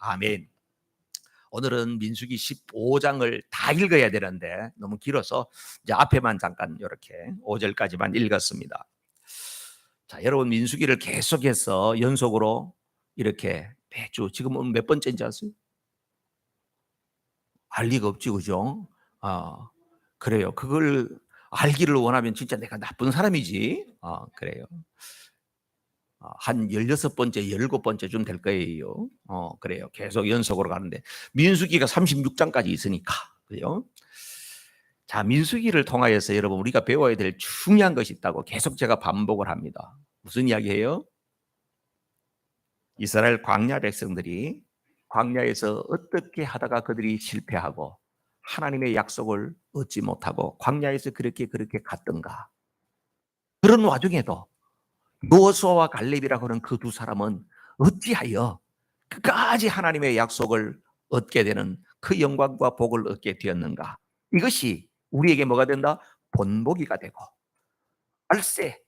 아멘. 오늘은 민수기 15장을 다 읽어야 되는데 너무 길어서 이제 앞에만 잠깐 이렇게 5절까지만 읽었습니다. 자, 여러분 민수기를 계속해서 연속으로 이렇게 매주 지금은 몇 번째인지 아세요? 알 리가 없지, 그죠? 그래요. 그걸 알기를 원하면 진짜 내가 나쁜 사람이지. 그래요. 한 16번째, 17번째쯤 될 거예요. 그래요. 계속 연속으로 가는데 민수기가 36장까지 있으니까. 그래요? 자, 민수기를 통하여서 여러분 우리가 배워야 될 중요한 것이 있다고 계속 제가 반복을 합니다. 무슨 이야기예요? 이스라엘 광야 백성들이 광야에서 어떻게 하다가 그들이 실패하고 하나님의 약속을 얻지 못하고 광야에서 그렇게 갔던가. 그런 와중에도 여호수아와 갈렙이라고 하는 그 두 사람은 어찌하여 끝까지 하나님의 약속을 얻게 되는 그 영광과 복을 얻게 되었는가. 이것이 우리에게 뭐가 된다? 본보기가 되고 말세,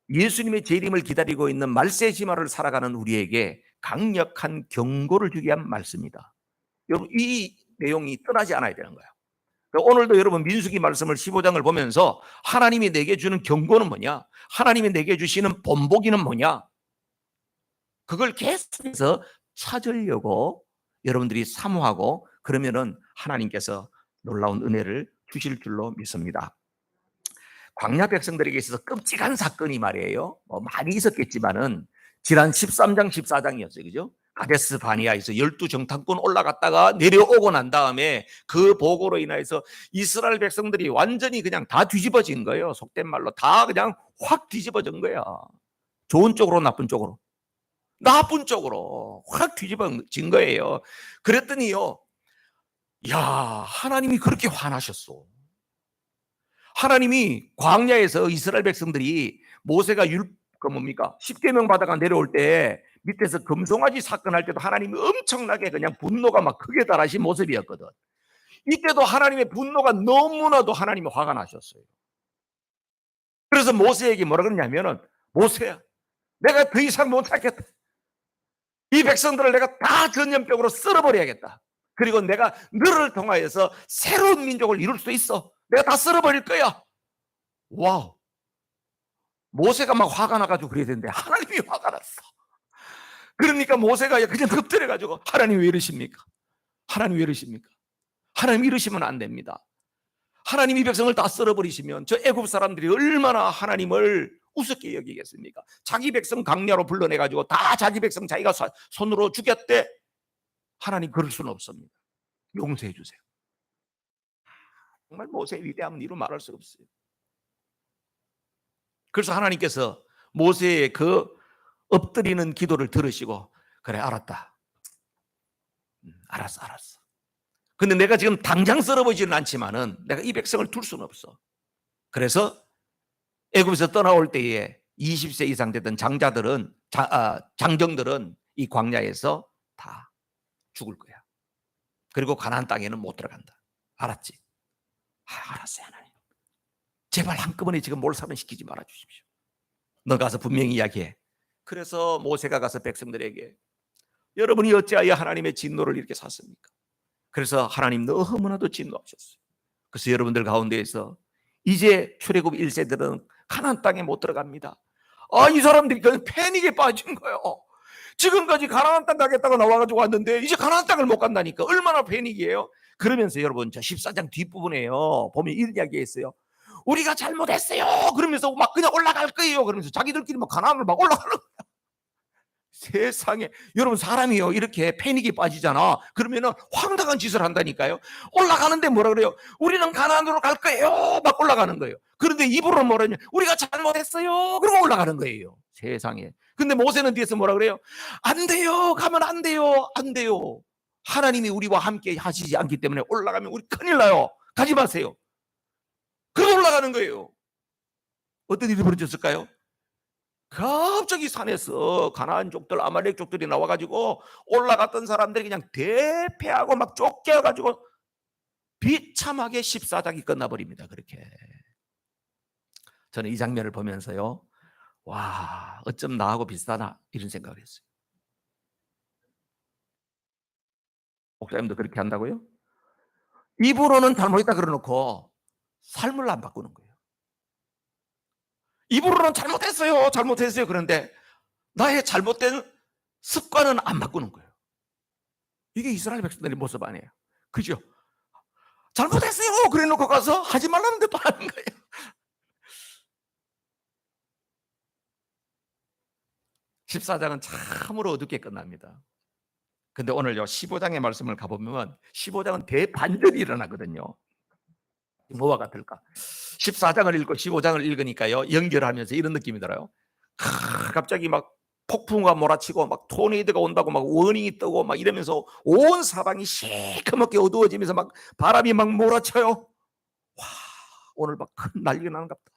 예수님의 재림을 기다리고 있는 말세 지마를 살아가는 우리에게 강력한 경고를 주기 위한 말씀입니다. 여러분 이 내용이 떠나지 않아야 되는 거예요. 오늘도 여러분 민수기 말씀을 15장을 보면서 하나님이 내게 주는 경고는 뭐냐? 하나님이 내게 주시는 본보기는 뭐냐? 그걸 계속해서 찾으려고 여러분들이 사모하고 그러면은 하나님께서 놀라운 은혜를 주실 줄로 믿습니다. 광야 백성들에게 있어서 끔찍한 사건이 말이에요. 많이 있었겠지만은 지난 13장 14장이었어요. 그죠? 가데스 바니아에서 12정탐꾼 올라갔다가 내려오고 난 다음에 그 보고로 인해서 이스라엘 백성들이 완전히 그냥 다 뒤집어진 거예요. 속된 말로 다 그냥 확 뒤집어진 거야. 좋은 쪽으로 나쁜 쪽으로. 나쁜 쪽으로 확 뒤집어진 거예요. 그랬더니요. 야, 하나님이 그렇게 화나셨어. 하나님이 광야에서 이스라엘 백성들이 모세가 그 뭡니까? 10계명 받아가 내려올 때 밑에서 금송아지 사건 할 때도 하나님이 엄청나게 그냥 분노가 막 크게 달하신 모습이었거든. 이때도 하나님의 분노가 너무나도 하나님이 화가 나셨어요. 그래서 모세에게 뭐라 그러냐면은 모세야, 내가 더 이상 못 참겠다. 이 백성들을 내가 다 전염병으로 쓸어버려야겠다. 그리고 내가 너를 통하여서 새로운 민족을 이룰 수 있어. 내가 다 쓸어버릴 거야. 와우. 모세가 막 화가 나가지고 그래야 되는데 하나님이 화가 났어. 그러니까 모세가 그냥 엎드려가지고 하나님 왜 이러십니까? 하나님 왜 이러십니까? 하나님 이러시면 안 됩니다. 하나님 이 백성을 다 쓸어버리시면 저 애굽 사람들이 얼마나 하나님을 우습게 여기겠습니까? 자기 백성 강야로 불러내가지고 다 자기 백성 자기가 손으로 죽였대. 하나님 그럴 수는 없습니다. 용서해 주세요. 정말 모세의 위대함은 이루 말할 수 없어요. 그래서 하나님께서 모세의 그 엎드리는 기도를 들으시고 그래 알았다. 알았어. 근데 내가 지금 당장 썰어보지는 않지만은 내가 이 백성을 둘 수는 없어. 그래서 애굽에서 떠나올 때에 20세 이상 됐던 장정들은 이 광야에서 다 죽을 거야. 그리고 가나안 땅에는 못 들어간다. 알았지? 알았어요 하나님. 제발 한꺼번에 지금 몰살은 시키지 말아 주십시오. 너 가서 분명히 이야기해. 그래서 모세가 가서 백성들에게 여러분이 어찌하여 하나님의 진노를 이렇게 샀습니까? 그래서 하나님 너무나도 진노하셨어요. 그래서 여러분들 가운데에서 이제 출애굽 1세들은 가나안 땅에 못 들어갑니다. 이 사람들이 그냥 패닉에 빠진 거예요. 지금까지 가나안 땅 가겠다고 나와가지고 왔는데 이제 가나안 땅을 못 간다니까 얼마나 패닉이에요. 그러면서 여러분 저 14장 뒷부분에요 보면 이런 이야기 했어요. 우리가 잘못했어요. 그러면서 막 그냥 올라갈 거예요. 그러면서 자기들끼리 막 가나안을 막 올라가는 거예요. 세상에 여러분 사람이요 이렇게 패닉이 빠지잖아. 그러면은 황당한 짓을 한다니까요. 올라가는데 뭐라 그래요? 우리는 가나안으로 갈 거예요. 막 올라가는 거예요. 그런데 입으로 뭐라냐? 우리가 잘못했어요. 그러고 올라가는 거예요. 세상에. 근데 모세는 뒤에서 뭐라 그래요? 안 돼요. 가면 안 돼요. 안 돼요. 하나님이 우리와 함께 하시지 않기 때문에 올라가면 우리 큰일 나요. 가지 마세요. 그러고 올라가는 거예요. 어떤 일이 벌어졌을까요? 갑자기 산에서 가나안족들 아말렉족들이 나와가지고 올라갔던 사람들이 그냥 대패하고 막 쫓겨가지고 비참하게 14장이 끝나버립니다. 그렇게 저는 이 장면을 보면서요, 와 어쩜 나하고 비슷하나 이런 생각을 했어요. 목사님도 그렇게 한다고요? 입으로는 잘못했다 그러놓고 삶을 안 바꾸는 거예요. 입으로는 잘못했어요, 잘못했어요. 그런데 나의 잘못된 습관은 안 바꾸는 거예요. 이게 이스라엘 백성들의 모습 아니에요. 그죠? 잘못했어요. 그래 놓고 가서 하지 말라는데 또 하는 거예요. 14장은 참으로 어둡게 끝납니다. 근데 오늘요 15장의 말씀을 가보면 15장은 대반전이 일어나거든요. 뭐와 같을까? 14장을 읽고 15장을 읽으니까요 연결하면서 이런 느낌이 들어요. 갑자기 막 폭풍우가 몰아치고 막 토네이도가 온다고 막 원인이 뜨고 막 이러면서 온 사방이 시커멓게 어두워지면서 막 바람이 막 몰아쳐요. 와, 오늘 막 큰 난리가 나는 것 같다.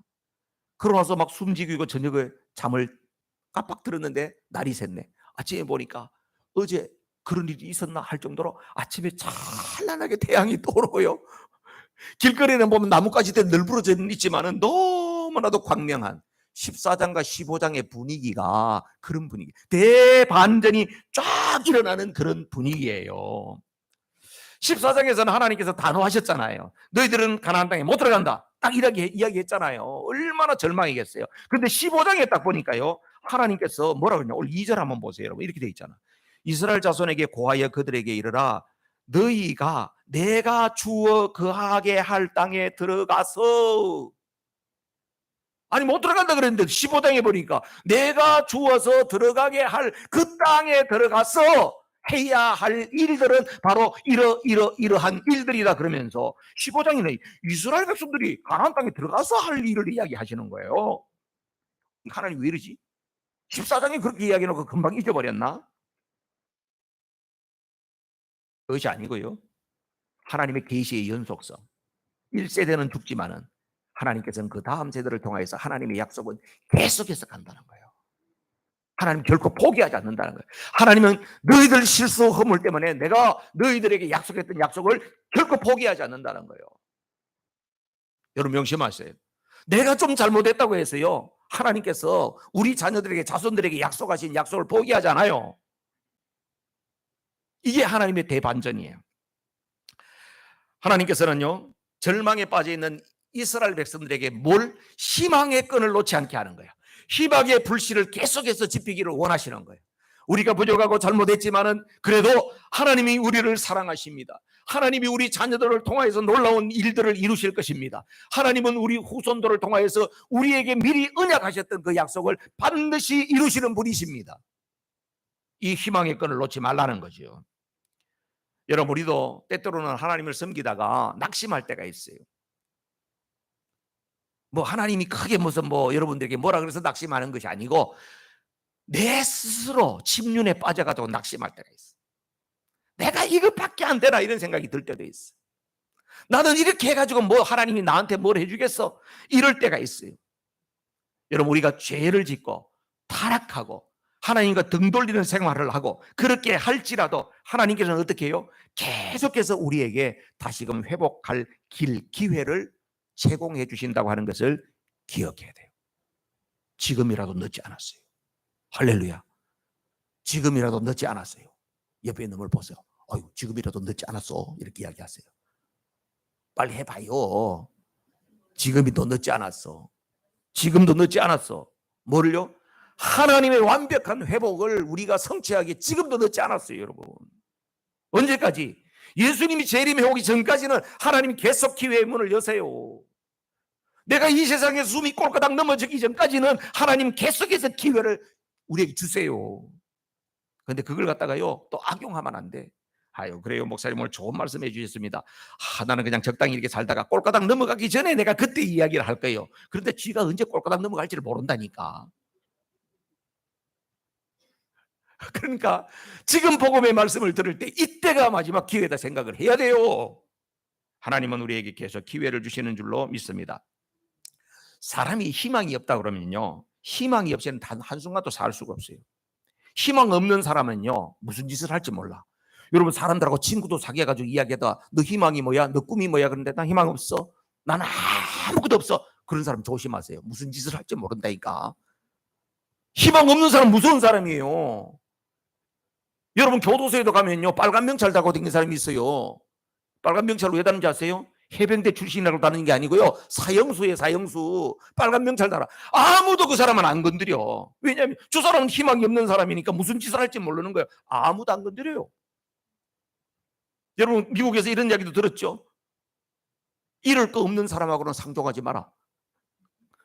그러고 나서 막 숨지기고 저녁에 잠을 깜빡 들었는데 날이 샜네. 아침에 보니까 어제 그런 일이 있었나 할 정도로 아침에 찬란하게 태양이 떠오르고요. 길거리에는 보면 나뭇가지 때 널브러져 있지만은 너무나도 광명한 14장과 15장의 분위기가 그런 분위기, 대반전이 쫙 일어나는 그런 분위기예요. 14장에서는 하나님께서 단호하셨잖아요. 너희들은 가나안 땅에 못 들어간다. 딱 이렇게 이야기했잖아요. 얼마나 절망이겠어요. 그런데 15장에 딱 보니까요 하나님께서 뭐라고 그러냐. 오늘 2절 한번 보세요. 여러분 이렇게 돼 있잖아. 이스라엘 자손에게 고하여 그들에게 이르라. 너희가 내가 주어 거하게 할 땅에 들어가서, 아니 못 들어간다 그랬는데 15장에 보니까 내가 주어서 들어가게 할 그 땅에 들어가서 해야 할 일들은 바로 이러한 일들이다 그러면서 15장에는 이스라엘 백성들이 가나안 땅에 들어가서 할 일을 이야기하시는 거예요. 하나님 왜 이러지? 14장에 그렇게 이야기해놓고 금방 잊어버렸나? 그것이 아니고요, 하나님의 계시의 연속성. 1세대는 죽지만은 하나님께서는 그 다음 세대를 통해서 하나님의 약속은 계속해서 간다는 거예요. 하나님 결코 포기하지 않는다는 거예요. 하나님은 너희들 실수 허물 때문에 내가 너희들에게 약속했던 약속을 결코 포기하지 않는다는 거예요. 여러분 명심하세요. 내가 좀 잘못했다고 해서요 하나님께서 우리 자녀들에게 자손들에게 약속하신 약속을 포기하지 않아요. 이게 하나님의 대반전이에요. 하나님께서는요 절망에 빠져 있는 이스라엘 백성들에게 뭘 희망의 끈을 놓지 않게 하는 거예요. 희망의 불씨를 계속해서 지피기를 원하시는 거예요. 우리가 부족하고 잘못했지만은 그래도 하나님이 우리를 사랑하십니다. 하나님이 우리 자녀들을 통하여서 놀라운 일들을 이루실 것입니다. 하나님은 우리 후손들을 통하여서 우리에게 미리 언약하셨던 그 약속을 반드시 이루시는 분이십니다. 이 희망의 끈을 놓지 말라는 거죠. 여러분 우리도 때때로는 하나님을 섬기다가 낙심할 때가 있어요. 뭐 하나님이 크게 무슨 뭐 여러분들에게 뭐라 그래서 낙심하는 것이 아니고 내 스스로 침륜에 빠져가지고 낙심할 때가 있어. 내가 이것밖에 안 되나 이런 생각이 들 때도 있어. 나는 이렇게 해가지고 뭐 하나님이 나한테 뭘 해주겠어 이럴 때가 있어요. 여러분 우리가 죄를 짓고 타락하고 하나님과 등 돌리는 생활을 하고 그렇게 할지라도 하나님께서는 어떻게 해요? 계속해서 우리에게 다시금 회복할 기회를 제공해 주신다고 하는 것을 기억해야 돼요. 지금이라도 늦지 않았어요. 할렐루야. 지금이라도 늦지 않았어요. 옆에 있는 걸 보세요. 어휴, 지금이라도 늦지 않았어. 이렇게 이야기하세요. 빨리 해봐요. 지금이 더 늦지 않았어. 지금도 늦지 않았어. 뭐를요? 하나님의 완벽한 회복을 우리가 성취하기 지금도 늦지 않았어요, 여러분. 언제까지? 예수님이 재림해 오기 전까지는 하나님이 계속 기회의 문을 여세요. 내가 이 세상에 숨이 꼴까닥 넘어지기 전까지는 하나님 계속해서 기회를 우리에게 주세요. 그런데 그걸 갖다가요 또 악용하면 안 돼. 아유 그래요 목사님 오늘 좋은 말씀 해주셨습니다. 나는 그냥 적당히 이렇게 살다가 꼴까닥 넘어가기 전에 내가 그때 이야기를 할 거예요. 그런데 쥐가 언제 꼴까닥 넘어갈지를 모른다니까. 그러니까 지금 복음의 말씀을 들을 때 이때가 마지막 기회다 생각을 해야 돼요. 하나님은 우리에게 계속 기회를 주시는 줄로 믿습니다. 사람이 희망이 없다 그러면요 희망이 없이는 단 한순간도 살 수가 없어요. 희망 없는 사람은요 무슨 짓을 할지 몰라. 여러분 사람들하고 친구도 사귀어가지고 이야기하다가 너 희망이 뭐야? 너 꿈이 뭐야? 그런데 난 희망 없어. 난 아무것도 없어. 그런 사람 조심하세요. 무슨 짓을 할지 모른다니까. 희망 없는 사람 무서운 사람이에요. 여러분 교도소에도 가면요 빨간 명찰 달고 다니는 사람이 있어요. 빨간 명찰로 왜 다는지 아세요? 해병대 출신이라고 다니는 게 아니고요. 사형수에 사형수. 빨간 명찰 달아. 아무도 그 사람은 안 건드려. 왜냐하면 저 사람은 희망이 없는 사람이니까 무슨 짓을 할지 모르는 거예요. 아무도 안 건드려요. 여러분 미국에서 이런 이야기도 들었죠? 잃을 거 없는 사람하고는 상종하지 마라.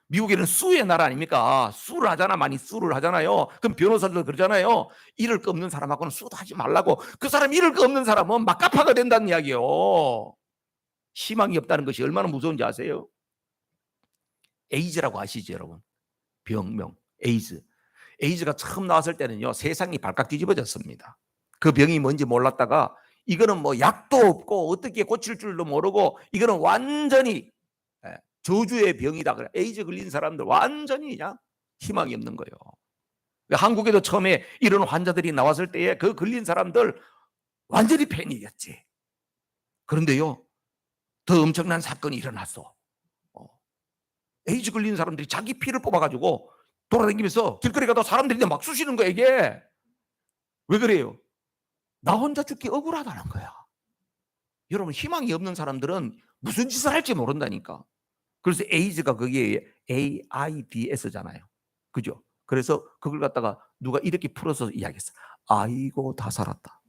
미국에는 수의 나라 아닙니까? 수를 하잖아. 많이 수를 하잖아요. 그럼 변호사들도 그러잖아요. 잃을 거 없는 사람하고는 수도 하지 말라고. 그 사람 잃을 거 없는 사람은 막가파가 된다는 이야기예요. 희망이 없다는 것이 얼마나 무서운지 아세요? 에이즈라고 아시죠 여러분? 병명 에이즈. 에이즈가 처음 나왔을 때는요 세상이 발칵 뒤집어졌습니다. 그 병이 뭔지 몰랐다가 이거는 뭐 약도 없고 어떻게 고칠 줄도 모르고 이거는 완전히 저주의 병이다. 그래. 에이즈 걸린 사람들 완전히 그냥 희망이 없는 거예요. 한국에도 처음에 이런 환자들이 나왔을 때에 그 걸린 사람들 완전히 패닉이었지. 그런데요 더 엄청난 사건이 일어났어. 에이즈 걸린 사람들이 자기 피를 뽑아가지고 돌아다니면서 길거리 가다 사람들이 막 쑤시는 거야. 이게 왜 그래요? 나 혼자 죽기 억울하다는 거야. 여러분 희망이 없는 사람들은 무슨 짓을 할지 모른다니까. 그래서 에이즈가 거기에 AIDS잖아요. 그죠? 그래서 그걸 갖다가 누가 이렇게 풀어서 이야기했어. 아이고 다 살았다.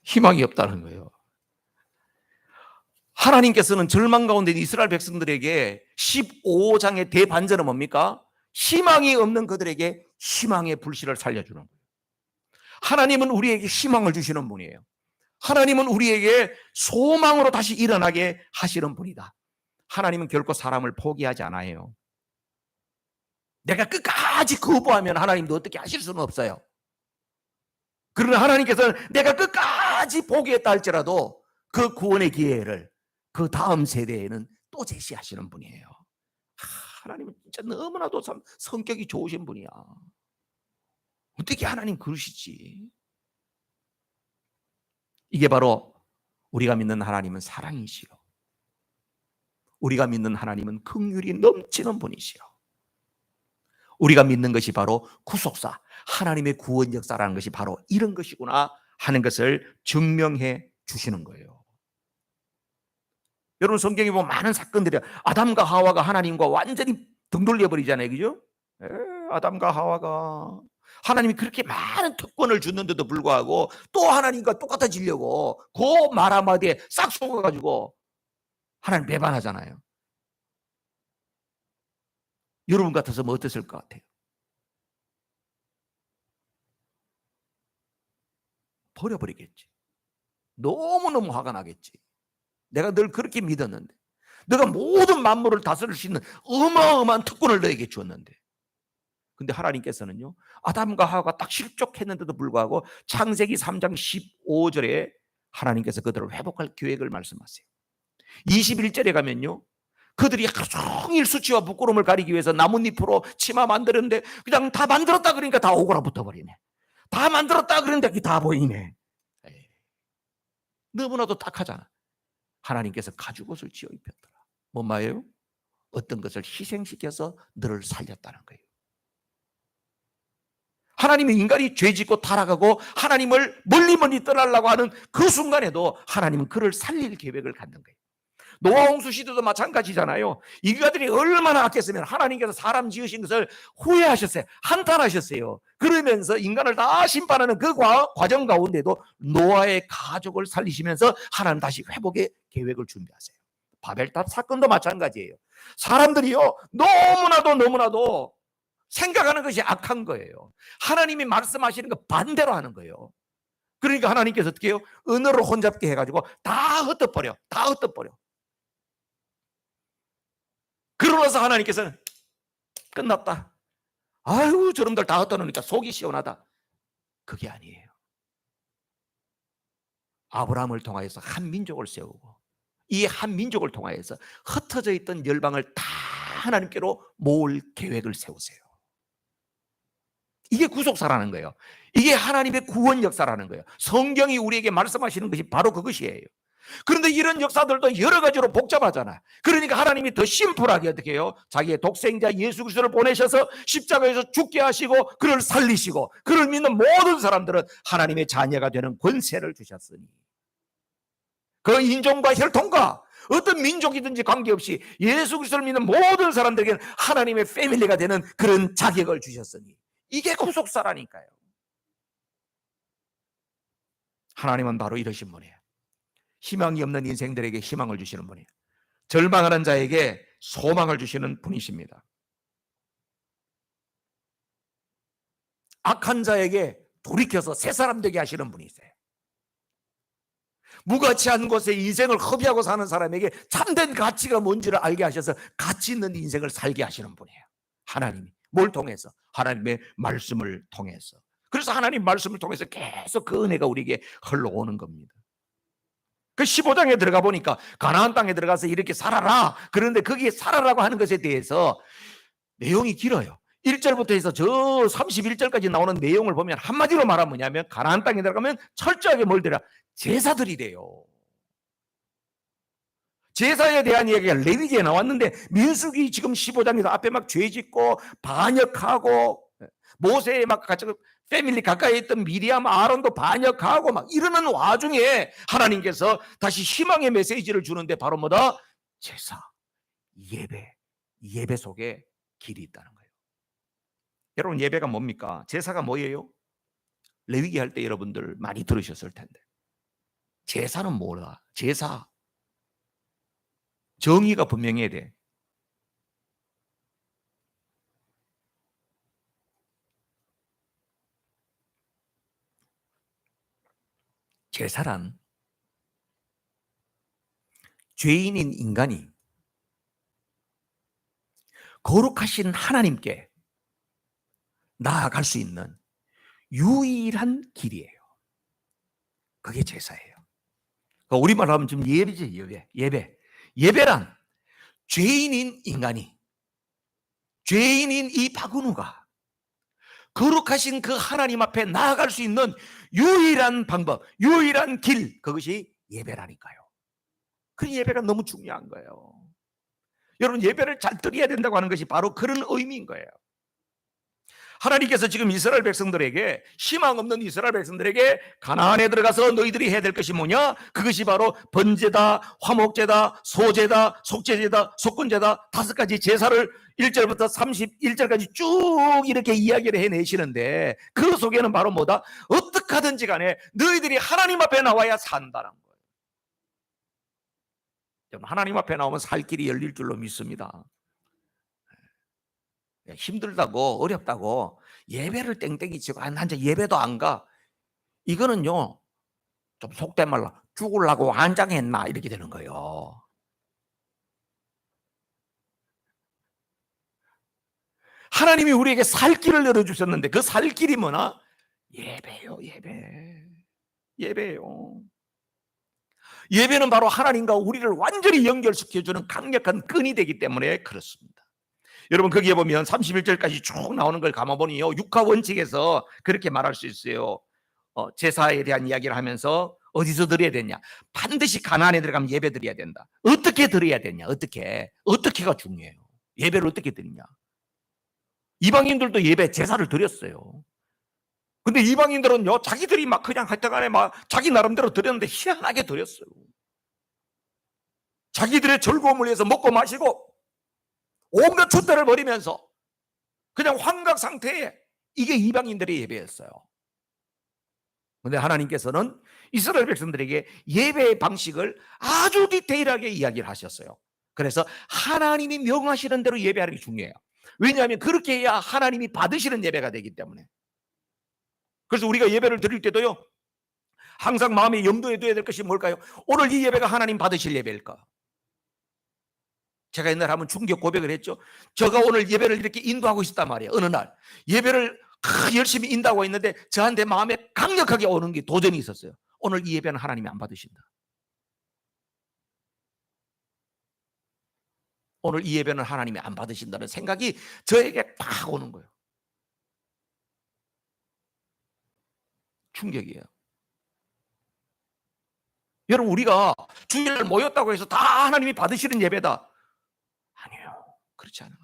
희망이 없다는 거예요. 하나님께서는 절망 가운데 이스라엘 백성들에게 15장의 대반전은 뭡니까? 희망이 없는 그들에게 희망의 불씨를 살려주는 거예요. 하나님은 우리에게 희망을 주시는 분이에요. 하나님은 우리에게 소망으로 다시 일어나게 하시는 분이다. 하나님은 결코 사람을 포기하지 않아요. 내가 끝까지 거부하면 하나님도 어떻게 하실 수는 없어요. 그러나 하나님께서는 내가 끝까지 포기했다 할지라도 그 구원의 기회를 그 다음 세대에는 또 제시하시는 분이에요. 하나님은 진짜 너무나도 참 성격이 좋으신 분이야. 어떻게 하나님 그러시지? 이게 바로 우리가 믿는 하나님은 사랑이시요. 우리가 믿는 하나님은 긍휼이 넘치는 분이시요. 우리가 믿는 것이 바로 구속사, 하나님의 구원 역사라는 것이 바로 이런 것이구나 하는 것을 증명해 주시는 거예요. 여러분 성경에 보면 많은 사건들이 아담과 하와가 하나님과 완전히 등 돌려버리잖아요. 그죠? 아담과 하와가 하나님이 그렇게 많은 특권을 줬는데도 불구하고 또 하나님과 똑같아지려고 그 말 한마디에 싹 속아가지고 하나님 배반하잖아요. 여러분 같아서 뭐 어땠을 것 같아요? 버려버리겠지. 너무너무 화가 나겠지. 내가 늘 그렇게 믿었는데, 내가 모든 만물을 다스릴 수 있는 어마어마한 특권을 너에게 주었는데, 근데 하나님께서는요 아담과 하와가 딱 실족했는데도 불구하고 창세기 3장 15절에 하나님께서 그들을 회복할 계획을 말씀하세요. 21절에 가면요 그들이 하루 종일 수치와 부끄러움을 가리기 위해서 나뭇잎으로 치마 만드는데 그냥 다 만들었다 그러니까 다 오그라붙어 버리네. 다 만들었다 그러는데 그게 다 보이네. 너무나도 딱하잖아. 하나님께서 가죽옷을 지어 입혔더라. 뭔 말이에요? 어떤 것을 희생시켜서 너를 살렸다는 거예요. 하나님이 인간이 죄짓고 타락하고 하나님을 멀리 떠나려고 하는 그 순간에도 하나님은 그를 살릴 계획을 갖는 거예요. 노아 홍수 시대도 마찬가지잖아요. 인간들이 얼마나 악했으면 하나님께서 사람 지으신 것을 후회하셨어요. 한탄하셨어요. 그러면서 인간을 다 심판하는 그 과정 가운데도 노아의 가족을 살리시면서 하나님 다시 회복의 계획을 준비하세요. 바벨탑 사건도 마찬가지예요. 사람들이요 너무나도 생각하는 것이 악한 거예요. 하나님이 말씀하시는 거 반대로 하는 거예요. 그러니까 하나님께서 어떻게 해요? 은어를 혼잡게 해가지고 다 흩어버려. 그러면서 하나님께서는 끝났다. 아유 저놈들 다 흩어놓으니까 속이 시원하다. 그게 아니에요. 아브라함을 통하여서 한 민족을 세우고 이 한 민족을 통하여서 흩어져 있던 열방을 다 하나님께로 모을 계획을 세우세요. 이게 구속사라는 거예요. 이게 하나님의 구원 역사라는 거예요. 성경이 우리에게 말씀하시는 것이 바로 그것이에요. 그런데 이런 역사들도 여러 가지로 복잡하잖아요. 그러니까 하나님이 더 심플하게 어떻게 해요? 자기의 독생자 예수 그리스도를 보내셔서 십자가에서 죽게 하시고 그를 살리시고 그를 믿는 모든 사람들은 하나님의 자녀가 되는 권세를 주셨으니 그 인종과 혈통과 어떤 민족이든지 관계없이 예수 그리스도를 믿는 모든 사람들에게는 하나님의 패밀리가 되는 그런 자격을 주셨으니 이게 구속사라니까요. 하나님은 바로 이러신 분이에요. 희망이 없는 인생들에게 희망을 주시는 분이에요. 절망하는 자에게 소망을 주시는 분이십니다. 악한 자에게 돌이켜서 새 사람 되게 하시는 분이세요. 무가치한 곳에 인생을 허비하고 사는 사람에게 참된 가치가 뭔지를 알게 하셔서 가치 있는 인생을 살게 하시는 분이에요. 하나님이. 뭘 통해서? 하나님의 말씀을 통해서. 그래서 하나님 말씀을 통해서 계속 그 은혜가 우리에게 흘러오는 겁니다. 그 15장에 들어가 보니까 가나안 땅에 들어가서 이렇게 살아라. 그런데 거기에 살아라고 하는 것에 대해서 내용이 길어요. 1절부터 해서 저 31절까지 나오는 내용을 보면 한마디로 말하면 뭐냐면 가나안 땅에 들어가면 철저하게 뭘 드려? 제사들이 돼요. 제사에 대한 이야기가 레위기에 나왔는데 민수기 지금 15장에서 앞에 막 죄짓고 반역하고 모세에 막 패밀리 가까이 있던 미리암 아론도 반역하고 막 이러는 와중에 하나님께서 다시 희망의 메시지를 주는데 바로 뭐다? 제사, 예배 속에 길이 있다는 거예요. 여러분 예배가 뭡니까? 제사가 뭐예요? 레위기 할 때 여러분들 많이 들으셨을 텐데 제사는 뭐다? 제사 정의가 분명해야 돼. 제사란 죄인인 인간이 거룩하신 하나님께 나아갈 수 있는 유일한 길이에요. 그게 제사예요. 우리말로 하면 지금 예배지, 예배. 예배란 죄인인 인간이, 죄인인 이 박은우가 거룩하신 그 하나님 앞에 나아갈 수 있는 유일한 방법, 유일한 길, 그것이 예배라니까요. 그 예배가 너무 중요한 거예요. 여러분 예배를 잘 드려야 된다고 하는 것이 바로 그런 의미인 거예요. 하나님께서 지금 이스라엘 백성들에게, 희망 없는 이스라엘 백성들에게 가나안에 들어가서 너희들이 해야 될 것이 뭐냐? 그것이 바로 번제다, 화목제다, 소제다, 속죄제다, 속건제다, 5가지 제사를 1절부터 31절까지 쭉 이렇게 이야기를 해내시는데 그 속에는 바로 뭐다? 어떻게 하든지 간에 너희들이 하나님 앞에 나와야 산다는 거예요. 하나님 앞에 나오면 살 길이 열릴 줄로 믿습니다. 힘들다고 어렵다고 예배를 땡땡이 치고 난 예배도 안 가. 이거는요 좀 속된 말로 죽으려고 환장했나 이렇게 되는 거예요. 하나님이 우리에게 살 길을 열어주셨는데 그 살 길이 뭐나? 예배요. 예배요. 예배는 바로 하나님과 우리를 완전히 연결시켜주는 강력한 끈이 되기 때문에 그렇습니다. 여러분 거기에 보면 31절까지 쭉 나오는 걸 감아보니요 육하 원칙에서 그렇게 말할 수 있어요. 제사에 대한 이야기를 하면서 어디서 드려야 되냐? 반드시 가나안에 들어가면 예배 드려야 된다. 어떻게 드려야 되냐? 어떻게가 중요해요. 예배를 어떻게 드리냐? 이방인들도 예배 제사를 드렸어요. 근데 이방인들은요 자기들이 막 그냥 하여튼간에 막 자기 나름대로 드렸는데 희한하게 드렸어요. 자기들의 즐거움을 위해서 먹고 마시고 온갖 촛대를 버리면서 그냥 환각 상태에 이게 이방인들의 예배였어요. 그런데 하나님께서는 이스라엘 백성들에게 예배의 방식을 아주 디테일하게 이야기를 하셨어요. 그래서 하나님이 명하시는 대로 예배하는 게 중요해요. 왜냐하면 그렇게 해야 하나님이 받으시는 예배가 되기 때문에. 그래서 우리가 예배를 드릴 때도요 항상 마음에 염두에 둬야 될 것이 뭘까요? 오늘 이 예배가 하나님 받으실 예배일까? 제가 옛날에 한번 충격 고백을 했죠. 제가 오늘 예배를 이렇게 인도하고 있었단 말이에요. 어느 날 예배를 열심히 인도하고 있는데 저한테 마음에 강력하게 오는 게 도전이 있었어요. 오늘 이 예배는 하나님이 안 받으신다. 오늘 이 예배는 하나님이 안 받으신다는 생각이 저에게 팍 오는 거예요. 충격이에요. 여러분, 우리가 주일날 모였다고 해서 다 하나님이 받으시는 예배다, 아니에요. 그렇지 않아.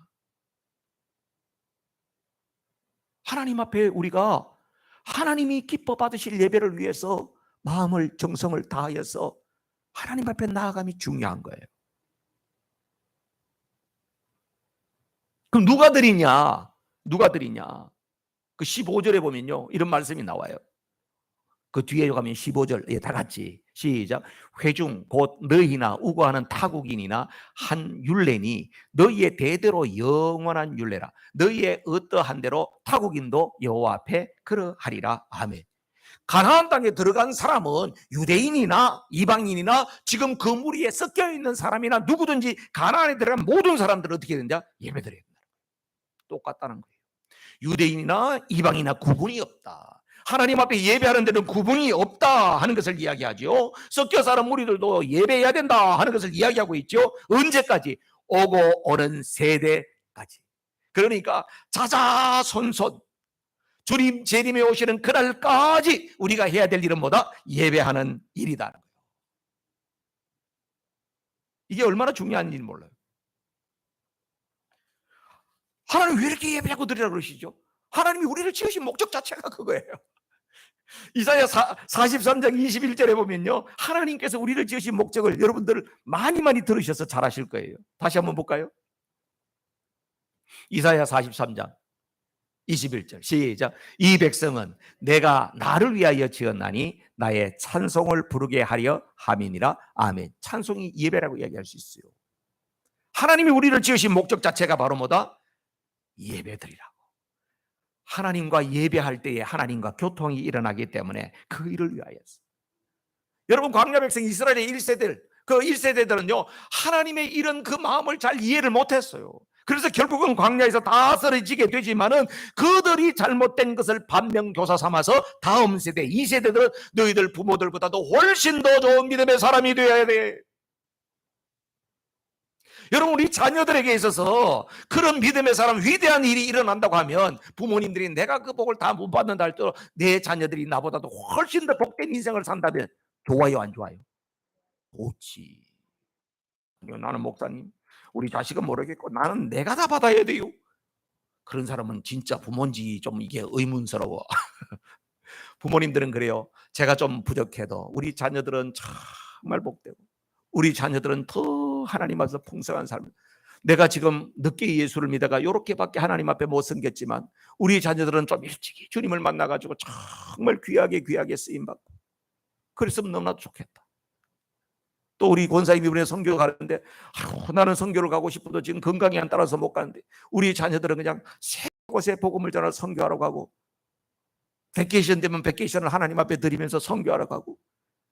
하나님 앞에 우리가 하나님이 기뻐 받으실 예배를 위해서 마음을, 정성을 다하여서 하나님 앞에 나아감이 중요한 거예요. 그럼 누가 드리냐? 누가 드리냐? 그 15절에 보면요, 이런 말씀이 나와요. 그 뒤에 가면 15절, 예, 다 같이 시작. 회중 곧 너희나 우고하는 타국인이나 한 율례니 너희의 대대로 영원한 율례라. 너희의 어떠한 대로 타국인도 여호와 앞에 그러하리라. 아멘. 가나안 땅에 들어간 사람은 유대인이나 이방인이나 지금 그 무리에 섞여 있는 사람이나 누구든지 가나안에 들어간 모든 사람들은 어떻게 된다? 예배드려야 된다. 똑같다는 거예요. 유대인이나 이방이나 구분이 없다. 하나님 앞에 예배하는 데는 구분이 없다 하는 것을 이야기하죠. 섞여 사는 무리들도 예배해야 된다 하는 것을 이야기하고 있죠. 언제까지? 오고 오는 세대까지. 그러니까 자자손손 주님 재림에 오시는 그날까지 우리가 해야 될 일은 뭐다? 예배하는 일이다. 이게 얼마나 중요한지 몰라요. 하나님 왜 이렇게 예배하고 드리라고 그러시죠? 하나님이 우리를 지으신 목적 자체가 그거예요. 이사야 43장 21절에 보면요, 하나님께서 우리를 지으신 목적을 여러분들 많이 들으셔서 잘 아실 거예요. 다시 한번 볼까요? 이사야 43장 21절 시작. 이 백성은 내가 나를 위하여 지었나니 나의 찬송을 부르게 하려 함이니라. 아멘. 찬송이 예배라고 이야기할 수 있어요. 하나님이 우리를 지으신 목적 자체가 바로 뭐다? 예배드리라고. 하나님과 예배할 때에 하나님과 교통이 일어나기 때문에 그 일을 위하여서. 여러분, 광야 백성 이스라엘의 1세대들, 그 1세대들은요 하나님의 이런 그 마음을 잘 이해를 못했어요. 그래서 결국은 광야에서 다 쓰러지게 되지만은 그들이 잘못된 것을 반면교사 삼아서 다음 세대 2세대들은 너희들 부모들보다도 훨씬 더 좋은 믿음의 사람이 되어야 돼. 여러분, 우리 자녀들에게 있어서 그런 믿음의 사람, 위대한 일이 일어난다고 하면 부모님들이 내가 그 복을 다 못 받는다 할지라도 내 자녀들이 나보다도 훨씬 더 복된 인생을 산다면 좋아요, 안 좋아요? 좋지. 나는 목사님, 우리 자식은 모르겠고 나는 내가 다 받아야 돼요. 그런 사람은 진짜 부모인지 좀 이게 의문스러워. 부모님들은 그래요. 제가 좀 부족해도 우리 자녀들은 정말 복되고 우리 자녀들은 더 하나님 앞에서 풍성한 삶을. 내가 지금 늦게 예수를 믿다가 이렇게밖에 하나님 앞에 못 섬겼지만 우리 자녀들은 좀 일찍이 주님을 만나가지고 정말 귀하게 쓰임받고 그랬으면 너무나 좋겠다. 또 우리 권사님 이번에 선교 가는데 나는 선교를 가고 싶어도 지금 건강이 안 따라서 못 가는데 우리 자녀들은 그냥 새 곳에 복음을 전하 선교하러 가고 베케이션 되면 베케이션을 하나님 앞에 드리면서 선교하러 가고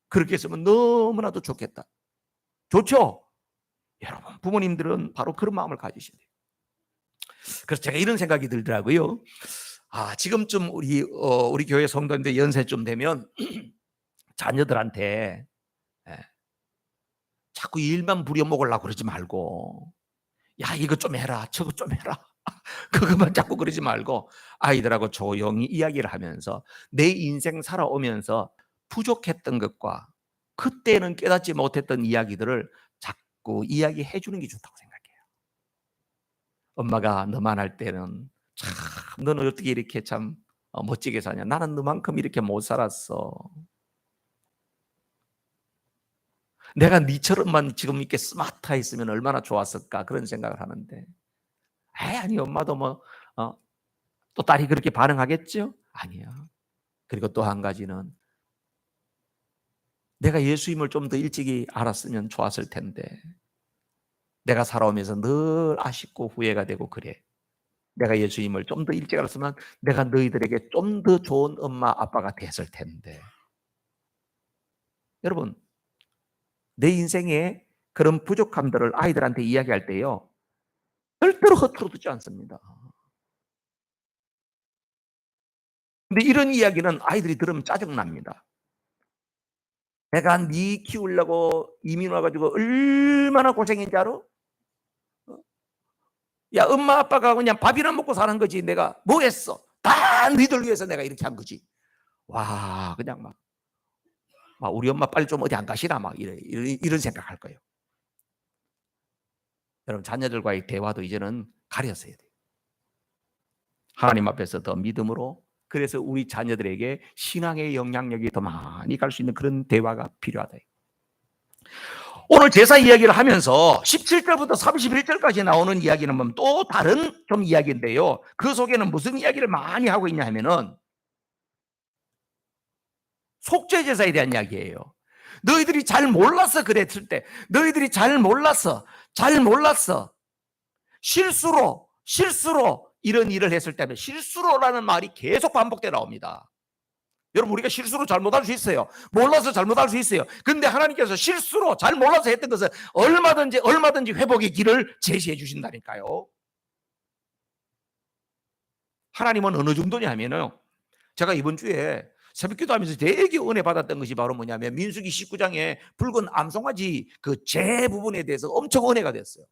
그렇게 했으면 너무나도 좋겠다. 좋죠? 여러분, 부모님들은 바로 그런 마음을 가지셔야 돼요. 그래서 제가 이런 생각이 들더라고요. 지금쯤 우리 교회 성도인데 연세쯤 되면 자녀들한테 자꾸 일만 부려먹으려고 그러지 말고, 야, 이거 좀 해라, 저거 좀 해라, 그것만 자꾸 그러지 말고 아이들하고 조용히 이야기를 하면서 내 인생 살아오면서 부족했던 것과 그때는 깨닫지 못했던 이야기들을 자꾸 이야기해 주는 게 좋다고 생각해요. 엄마가 너만 할 때는 참 너는 어떻게 이렇게 참 멋지게 사냐, 나는 너만큼 이렇게 못 살았어. 내가 니처럼만 지금 이렇게 스마트했으면 얼마나 좋았을까, 그런 생각을 하는데 아니 엄마도 또 딸이 그렇게 반응하겠죠? 아니야. 그리고 또 한 가지는 내가 예수님을 좀 더 일찍이 알았으면 좋았을 텐데 내가 살아오면서 늘 아쉽고 후회가 되고 그래. 내가 예수님을 좀 더 일찍 알았으면 내가 너희들에게 좀 더 좋은 엄마 아빠가 됐을 텐데. 여러분, 내 인생에 그런 부족함들을 아이들한테 이야기할 때요 절대로 허투루 듣지 않습니다. 근데 이런 이야기는 아이들이 들으면 짜증납니다. 내가 네 키우려고 이민 와가지고 얼마나 고생인지 알아? 야, 엄마 아빠가 그냥 밥이나 먹고 사는 거지 내가 뭐 했어? 다 너희들 위해서 내가 이렇게 한 거지. 와, 그냥 막 막 우리 엄마 빨리 좀 어디 안 가시나 막 이런 생각할 거예요. 여러분 자녀들과의 대화도 이제는 가렸어야 돼요. 하나님 앞에서 더 믿음으로, 그래서 우리 자녀들에게 신앙의 영향력이 더 많이 갈 수 있는 그런 대화가 필요하다. 오늘 제사 이야기를 하면서 17절부터 31절까지 나오는 이야기는 또 다른 좀 이야기인데요. 그 속에는 무슨 이야기를 많이 하고 있냐 하면은 속죄제사에 대한 이야기예요. 너희들이 잘 몰라서 그랬을 때, 너희들이 잘 몰랐어 실수로 이런 일을 했을 때는, 실수로라는 말이 계속 반복되어 나옵니다. 여러분 우리가 실수로 잘못할 수 있어요. 몰라서 잘못할 수 있어요. 근데 하나님께서 실수로 잘 몰라서 했던 것은 얼마든지 회복의 길을 제시해 주신다니까요. 하나님은 어느 정도냐 하면요, 제가 이번 주에 새벽기도 하면서 되게 은혜 받았던 것이 바로 뭐냐면 민수기 19장에 붉은 암송아지 그 죄 부분에 대해서 엄청 은혜가 됐어요.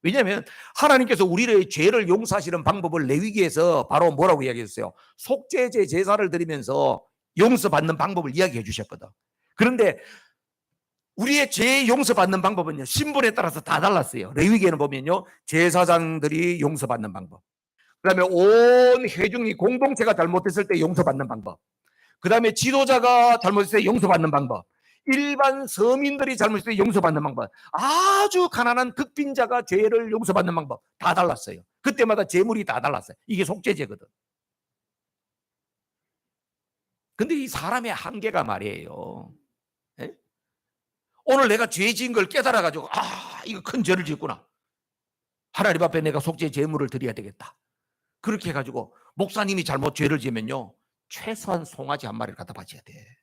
왜냐하면 하나님께서 우리의 죄를 용서하시는 방법을 레위기에서 바로 뭐라고 이야기했어요? 속죄제 제사를 드리면서 용서받는 방법을 이야기해 주셨거든. 그런데 우리의 죄 용서받는 방법은요, 신분에 따라서 다 달랐어요. 레위기에는 보면요, 제사장들이 용서받는 방법, 그 다음에 온 회중이 공동체가 잘못했을 때 용서받는 방법, 그 다음에 지도자가 잘못했을 때 용서받는 방법, 일반 서민들이 잘못했을 때 용서받는 방법, 아주 가난한 극빈자가 죄를 용서받는 방법 다 달랐어요. 그때마다 제물이 다 달랐어요. 이게 속죄제거든. 근데 이 사람의 한계가 말이에요. 예? 오늘 내가 죄 지은 걸 깨달아가지고, 이거 큰 죄를 지었구나. 하나님 앞에 내가 속죄 제물을 드려야 되겠다. 그렇게 해가지고 목사님이 잘못 죄를 지으면요, 최소한 송아지 한 마리를 갖다 바쳐야 돼.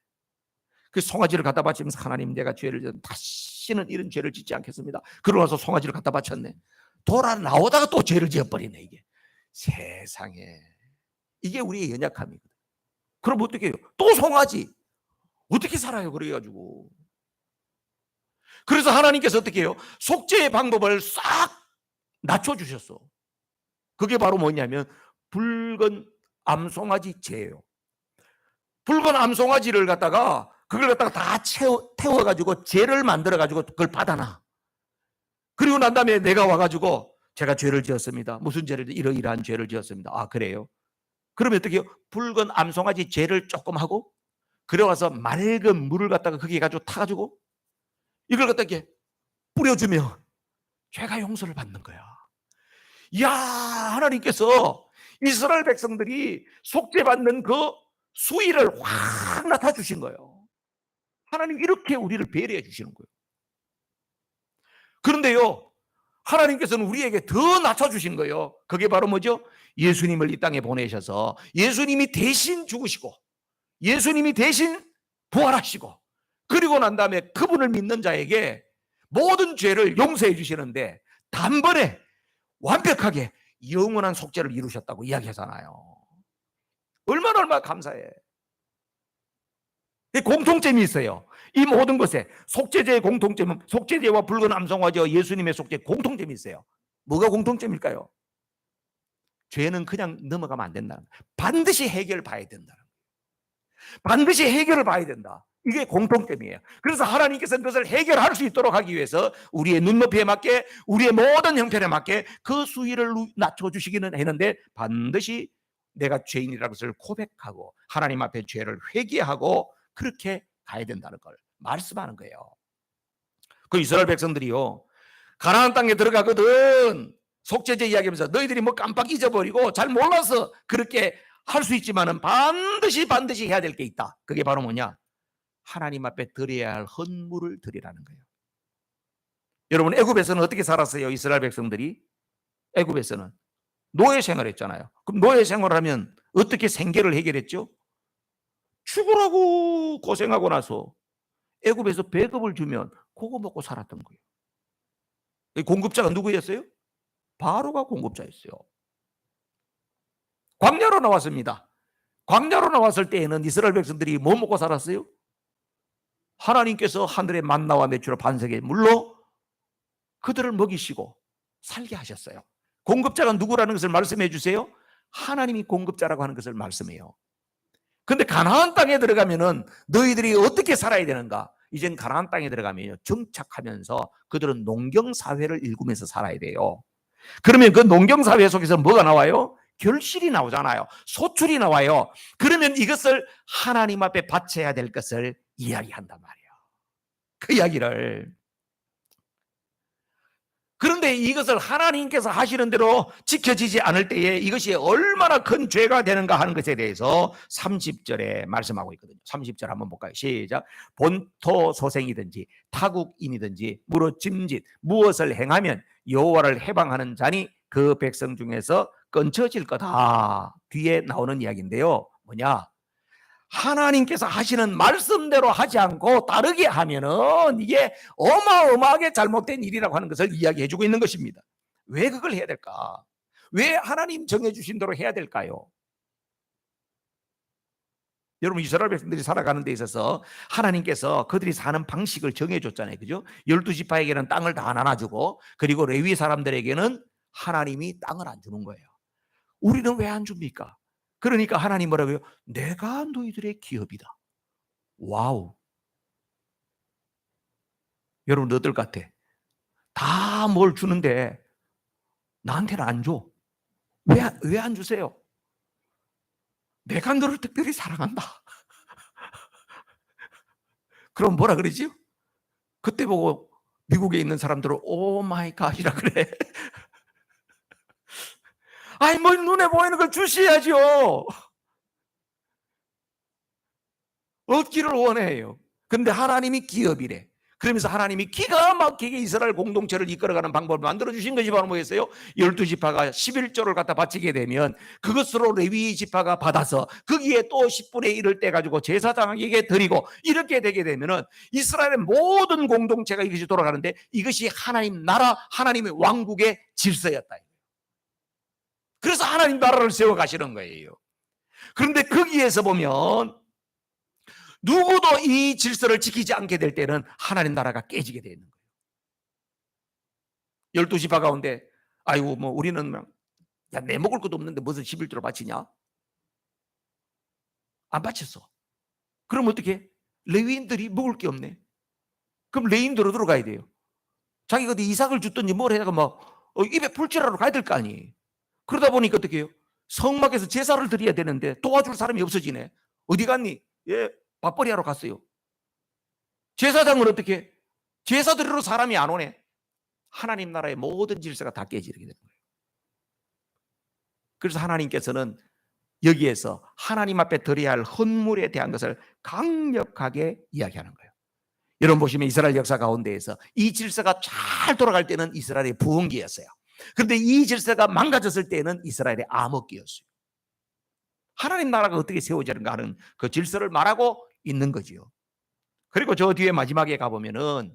그 송아지를 갖다 바치면서 하나님 내가 죄를 지은 다시는 이런 죄를 짓지 않겠습니다. 그러고 나서 송아지를 갖다 바쳤네. 돌아 나오다가 또 죄를 지어버리네. 이게 세상에, 이게 우리의 연약함이거든. 그럼 어떻게 해요? 또 송아지 어떻게 살아요? 그래가지고 그래서 하나님께서 어떻게 해요? 속죄의 방법을 싹 낮춰주셨어. 그게 바로 뭐냐면 붉은 암송아지 죄예요. 붉은 암송아지를 갖다가 그걸 갖다가 다 태워가지고 죄를 만들어가지고 그걸 받아놔. 그리고 난 다음에 내가 와가지고 제가 죄를 지었습니다. 무슨 죄를, 이러이러한 죄를 지었습니다. 아 그래요? 그러면 어떻게 해요? 붉은 암송아지 죄를 조금 하고 그래와서 맑은 물을 갖다가 거기에 가지고 타가지고 이걸 갖다 이렇게 뿌려주면 죄가 용서를 받는 거야. 이야, 하나님께서 이스라엘 백성들이 속죄받는 그 수위를 확 나타주신 거예요. 하나님 이렇게 우리를 배려해 주시는 거예요. 그런데요, 하나님께서는 우리에게 더 낮춰주신 거예요. 그게 바로 뭐죠? 예수님을 이 땅에 보내셔서 예수님이 대신 죽으시고 예수님이 대신 부활하시고 그리고 난 다음에 그분을 믿는 자에게 모든 죄를 용서해 주시는데 단번에 완벽하게 영원한 속죄를 이루셨다고 이야기하잖아요. 얼마나 감사해. 공통점이 있어요. 이 모든 것에 속죄제의 공통점은 속죄제와 붉은 암송아지와 예수님의 속죄 공통점이 있어요. 뭐가 공통점일까요? 죄는 그냥 넘어가면 안 된다는 거예요. 반드시 해결을 봐야 된다는 거예요. 반드시 해결을 봐야 된다. 이게 공통점이에요. 그래서 하나님께서는 그것을 해결할 수 있도록 하기 위해서 우리의 눈높이에 맞게 우리의 모든 형편에 맞게 그 수위를 낮춰주시기는 했는데 반드시 내가 죄인이라는 것을 고백하고 하나님 앞에 죄를 회개하고 그렇게 가야 된다는 걸 말씀하는 거예요. 그 이스라엘 백성들이요, 가나안 땅에 들어가거든 속죄제 이야기하면서 너희들이 뭐 깜빡 잊어버리고 잘 몰라서 그렇게 할 수 있지만은 반드시 해야 될 게 있다. 그게 바로 뭐냐? 하나님 앞에 드려야 할 헌물을 드리라는 거예요. 여러분 애굽에서는 어떻게 살았어요? 이스라엘 백성들이 애굽에서는 노예 생활했잖아요. 그럼 노예 생활하면 어떻게 생계를 해결했죠? 죽으라고 고생하고 나서 애굽에서 배급을 주면 그거 먹고 살았던 거예요. 공급자가 누구였어요? 바로가 공급자였어요. 광야로 나왔습니다. 광야로 나왔을 때에는 이스라엘 백성들이 뭐 먹고 살았어요? 하나님께서 하늘의 만나와 메추라 반석의 물로 그들을 먹이시고 살게 하셨어요. 공급자가 누구라는 것을 말씀해 주세요. 하나님이 공급자라고 하는 것을 말씀해요. 근데 가나안 땅에 들어가면은 너희들이 어떻게 살아야 되는가? 이젠 가나안 땅에 들어가면요, 정착하면서 그들은 농경 사회를 일구면서 살아야 돼요. 그러면 그 농경 사회 속에서 뭐가 나와요? 결실이 나오잖아요. 소출이 나와요. 그러면 이것을 하나님 앞에 바쳐야 될 것을 이야기한단 말이에요. 그 이야기를. 그런데 이것을 하나님께서 하시는 대로 지켜지지 않을 때에 이것이 얼마나 큰 죄가 되는가 하는 것에 대해서 30절에 말씀하고 있거든요. 30절 한번 볼까요? 시작. 본토 소생이든지 타국인이든지 무릇 짐짓 무엇을 행하면 여호와를 해방하는 자니 그 백성 중에서 끊쳐질 거다. 뒤에 나오는 이야기인데요. 뭐냐? 하나님께서 하시는 말씀대로 하지 않고 다르게 하면은 이게 어마어마하게 잘못된 일이라고 하는 것을 이야기해 주고 있는 것입니다. 왜 그걸 해야 될까? 왜 하나님 정해주신 대로 해야 될까요? 여러분, 이스라엘 백성들이 살아가는 데 있어서 하나님께서 그들이 사는 방식을 정해줬잖아요. 그죠? 12지파에게는 땅을 다 나눠주고, 그리고 레위 사람들에게는 하나님이 땅을 안 주는 거예요. 우리는 왜 안 줍니까? 그러니까 하나님 뭐라고요? 내가 너희들의 기업이다. 와우. 여러분 어떨 것 같아? 다 뭘 주는데 나한테는 안 줘. 왜 안 주세요? 내가 너를 특별히 사랑한다. 그럼 뭐라 그러지? 그때 보고 미국에 있는 사람들은 오 마이 갓이라 그래. 아니 뭐 눈에 보이는 걸 주셔야죠. 얻기를 원해요. 근데 하나님이 기업이래. 그러면서 하나님이 기가 막히게 이스라엘 공동체를 이끌어가는 방법을 만들어주신 것이 바로 뭐였어요? 12지파가 11조를 갖다 바치게 되면 그것으로 레위 지파가 받아서 거기에 또 10분의 1을 떼가지고 제사장에게 드리고 이렇게 되게 되면은 이스라엘의 모든 공동체가 이것이 돌아가는데 이것이 하나님 나라, 하나님의 왕국의 질서였다. 그래서 하나님 나라를 세워 가시는 거예요. 그런데 거기에서 보면 누구도 이 질서를 지키지 않게 될 때는 하나님 나라가 깨지게 되는 거예요. 12지파 가운데 아이고 뭐 우리는 야, 내 먹을 것도 없는데 무슨 11조를 바치냐? 안 바쳤어. 그럼 어떻게? 레위인들이 먹을 게 없네. 그럼 레위인들로 들어가야 돼요. 자기가 어디 이삭을 줬든지 뭘 해다가 막 입에 풀칠하러 가야 될 거 아니에요. 그러다 보니까 어떻게 해요? 성막에서 제사를 드려야 되는데 도와줄 사람이 없어지네. 어디 갔니? 예, 밥벌이 하러 갔어요. 제사장은 어떻게? 제사 드리러 사람이 안 오네. 하나님 나라의 모든 질서가 다 깨지게 되는 거예요. 그래서 하나님께서는 여기에서 하나님 앞에 드려야 할 헌물에 대한 것을 강력하게 이야기하는 거예요. 여러분 보시면 이스라엘 역사 가운데에서 이 질서가 잘 돌아갈 때는 이스라엘의 부흥기였어요. 그런데 이 질서가 망가졌을 때는 이스라엘의 암흑기였어요. 하나님 나라가 어떻게 세워지는가 하는 그 질서를 말하고 있는 거지요. 그리고 저 뒤에 마지막에 가보면은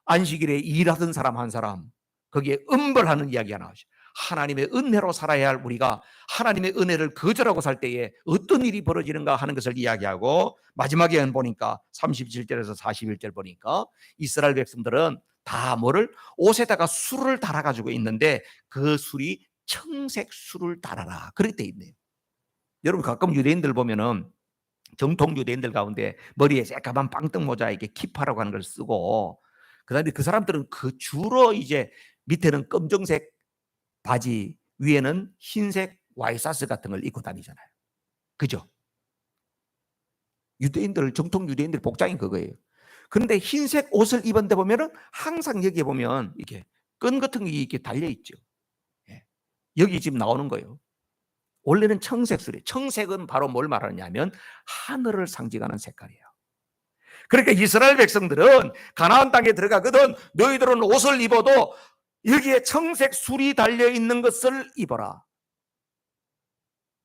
안식일에 일하던 사람 한 사람 거기에 음벌하는 이야기가 나오죠. 하나님의 은혜로 살아야 할 우리가 하나님의 은혜를 거절하고 살 때에 어떤 일이 벌어지는가 하는 것을 이야기하고 마지막에 보니까 37절에서 41절 보니까 이스라엘 백성들은 다 뭐를 옷에다가 술을 달아가지고 있는데 그 술이 청색 술을 달아라 그렇게 돼 있네요. 여러분 가끔 유대인들 보면은 정통 유대인들 가운데 머리에 새까만 빵떡 모자 이렇게 키파라고 하는 걸 쓰고 그다음에 그 사람들은 그 주로 이제 밑에는 검정색 바지 위에는 흰색 와이사스 같은 걸 입고 다니잖아요. 그죠? 유대인들 정통 유대인들 복장이 그거예요. 그런데 흰색 옷을 입은데 보면은 항상 여기에 보면 이렇게 끈 같은 게 이렇게 달려 있죠. 예. 여기 지금 나오는 거예요. 원래는 청색술이에요. 청색은 바로 뭘 말하냐면 하늘을 상징하는 색깔이에요. 그러니까 이스라엘 백성들은 가나안 땅에 들어가거든 너희들은 옷을 입어도 여기에 청색 술이 달려 있는 것을 입어라.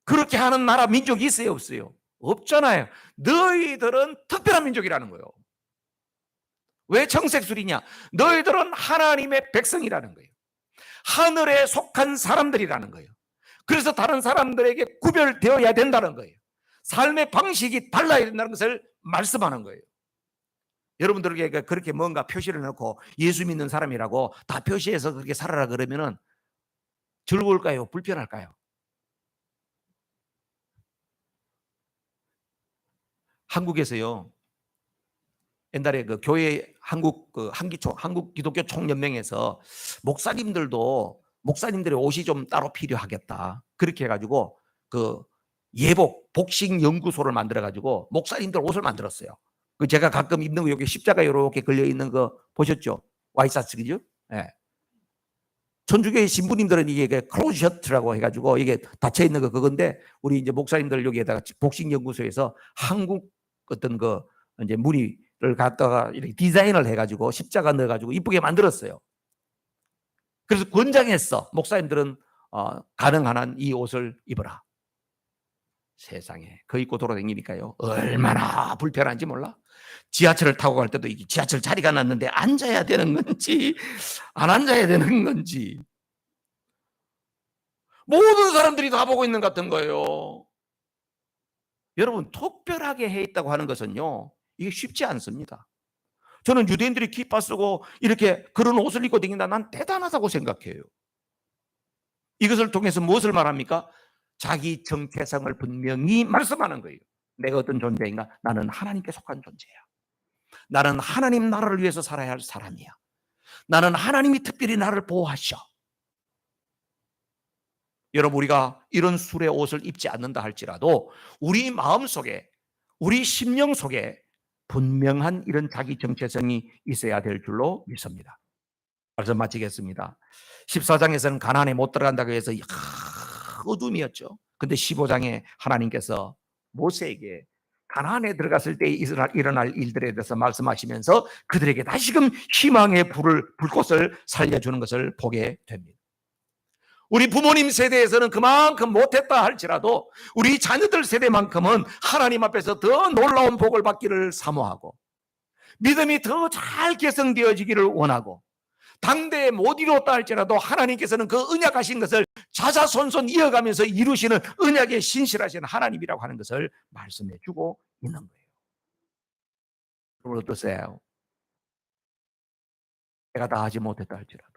그렇게 하는 나라 민족이 있어요, 없어요? 없잖아요. 너희들은 특별한 민족이라는 거예요. 왜 청색 술이냐? 너희들은 하나님의 백성이라는 거예요. 하늘에 속한 사람들이라는 거예요. 그래서 다른 사람들에게 구별되어야 된다는 거예요. 삶의 방식이 달라야 된다는 것을 말씀하는 거예요. 여러분들에게 그렇게 뭔가 표시를 넣고 예수 믿는 사람이라고 다 표시해서 그렇게 살아라 그러면은 즐거울까요? 불편할까요? 한국에서요, 옛날에 그 교회 한국 기독교 총연맹에서 목사님들의 옷이 좀 따로 필요하겠다. 그렇게 해가지고 그 복식 연구소를 만들어 가지고 목사님들 옷을 만들었어요. 그 제가 가끔 입는 거 여기 십자가 이렇게 걸려 있는 거 보셨죠? 와이셔츠 그죠? 예. 천주교의 신부님들은 이게 클로셔츠라고 해가지고 이게 닫혀 있는 거 그건데, 우리 이제 목사님들 여기에다가 복식 연구소에서 한국 어떤 그 이제 무늬를 갖다가 이렇게 디자인을 해가지고 십자가 넣어가지고 이쁘게 만들었어요. 그래서 권장했어. 목사님들은 가능한 한 이 옷을 입어라. 세상에, 그 입고 돌아다니니까요, 얼마나 불편한지 몰라. 지하철을 타고 갈 때도 이게 지하철 자리가 났는데 앉아야 되는 건지 안 앉아야 되는 건지 모든 사람들이 다 보고 있는 것 같은 거예요. 여러분, 특별하게 해 있다고 하는 것은요, 이게 쉽지 않습니다. 저는 유대인들이 기빠 쓰고 이렇게 그런 옷을 입고 다닌다, 난 대단하다고 생각해요. 이것을 통해서 무엇을 말합니까? 자기 정체성을 분명히 말씀하는 거예요. 내가 어떤 존재인가? 나는 하나님께 속한 존재야. 나는 하나님 나라를 위해서 살아야 할 사람이야. 나는 하나님이 특별히 나를 보호하셔. 여러분, 우리가 이런 술의 옷을 입지 않는다 할지라도 우리 마음속에, 우리 심령 속에 분명한 이런 자기 정체성이 있어야 될 줄로 믿습니다. 말씀 마치겠습니다. 14장에서는 가나안에 못 들어간다고 해서 어둠이었죠. 근데 15장에 하나님께서 모세에게 가나안에 들어갔을 때 일어날 일들에 대해서 말씀하시면서 그들에게 다시금 희망의 불꽃을 살려주는 것을 보게 됩니다. 우리 부모님 세대에서는 그만큼 못했다 할지라도 우리 자녀들 세대만큼은 하나님 앞에서 더 놀라운 복을 받기를 사모하고 믿음이 더 잘 개성되어지기를 원하고, 당대에 못 이뤘다 할지라도 하나님께서는 그 언약하신 것을 자자손손 이어가면서 이루시는 언약에 신실하신 하나님이라고 하는 것을 말씀해 주고 있는 거예요. 여러분 어떠세요? 내가 다 하지 못했다 할지라도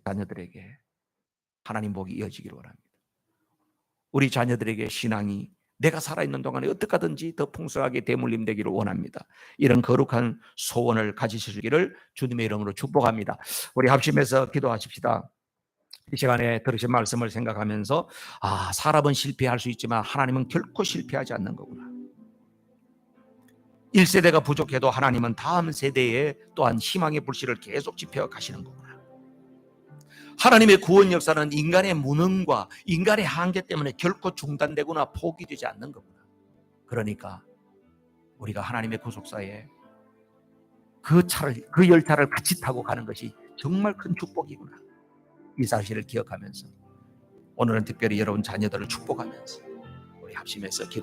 자녀들에게 하나님 복이 이어지기를 원합니다. 우리 자녀들에게 신앙이 내가 살아있는 동안에 어떻게 하든지 더 풍성하게 대물림되기를 원합니다. 이런 거룩한 소원을 가지시기를 주님의 이름으로 축복합니다. 우리 합심해서 기도하십시다. 이 시간에 들으신 말씀을 생각하면서 사람은 실패할 수 있지만 하나님은 결코 실패하지 않는 거구나. 1세대가 부족해도 하나님은 다음 세대에 또한 희망의 불씨를 계속 지펴 가시는 거구나. 하나님의 구원 역사는 인간의 무능과 인간의 한계 때문에 결코 중단되거나 포기되지 않는 거구나. 그러니까 우리가 하나님의 구속사에 그 열차를 같이 타고 가는 것이 정말 큰 축복이구나. 이 사실을 기억하면서 오늘은 특별히 여러분 자녀들을 축복하면서 우리 합심해서 기도